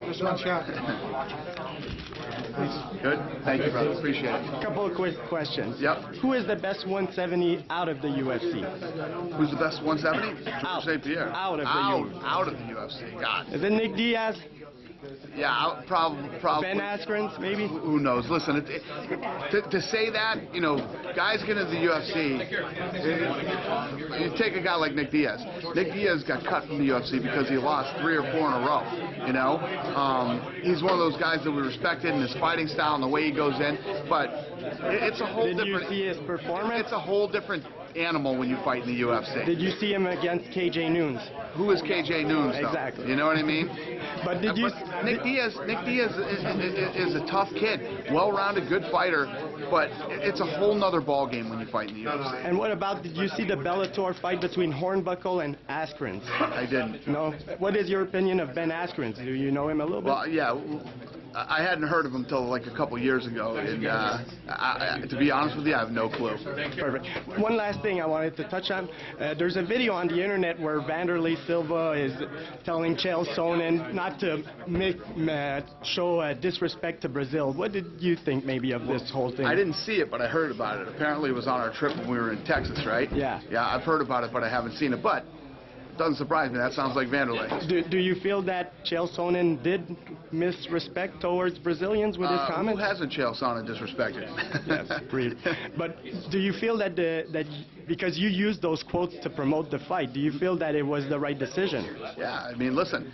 Just one shot. Good. Thank you, brother. Appreciate it. A couple of quick questions. Yep. Who is the best 170 out of the UFC? Who's the best 170? Out. St. Pierre. Out of the UFC. Out of the UFC. God. Is it Nick Diaz? Yeah, probably. Ben Askren, maybe? Who knows? Listen, to say that, you know, guys get into the UFC, you take a guy like Nick Diaz. Nick Diaz got cut from the UFC because he lost 3 or 4 in a row, you know? He's one of those guys that we respected in his fighting style and the way he goes in, but it's a whole different... Did you see his performance? It's a whole different animal when you fight in the UFC. Did you see him against KJ Noons? Who is KJ Noons, though? Exactly. You know what I mean? But did you... Nick Diaz is a tough kid, well-rounded, good fighter, but it's a whole nother ball game when you fight in the UFC. And what about, did you see the Bellator fight between Hornbuckle and Askren? I didn't. No? What is your opinion of Ben Askren? Do you know him a little bit? Well, yeah. I hadn't heard of him until like a couple years ago, and to be honest with you, I have no clue. Perfect. One last thing I wanted to touch on. There's a video on the internet where Vanderlei Silva is telling Chael Sonnen not to show disrespect to Brazil. What did you think maybe of this whole thing? I didn't see it, but I heard about it. Apparently it was on our trip when we were in Texas, right? Yeah. Yeah, I've heard about it, but I haven't seen it. But doesn't surprise me. That sounds like Vanderlei. Do you feel that Chael Sonnen did misrespect towards Brazilians with his comments? Who hasn't Chael Sonnen disrespected? Yes, agreed. But do you feel that because you used those quotes to promote the fight, do you feel that it was the right decision? Yeah, I mean, listen,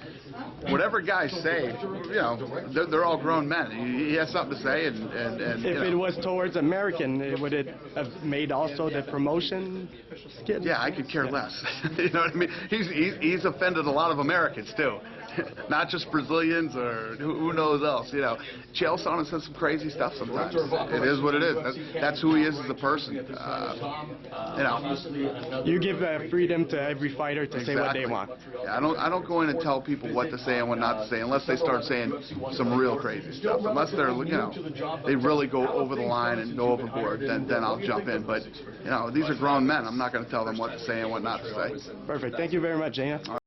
whatever guys say, you know, they're all grown men. He has something to say, and if it was towards American, would it have made also the promotion skid? Yeah, I could care less. You know what I mean? He's offended a lot of Americans too, not just Brazilians or who knows else. You know, Chael Sonnen says some crazy stuff sometimes. It is what it is. That's who he is as a person. You know. You give freedom to every fighter to say what they want. Yeah, I don't go in and tell people what to say and what not to say unless they start saying some real crazy stuff. Unless they're, you know, they really go over the line and go overboard, then I'll jump in. But you know, these are grown men. I'm not going to tell them what to say and what not to say. Perfect. Thank you very much, Dana.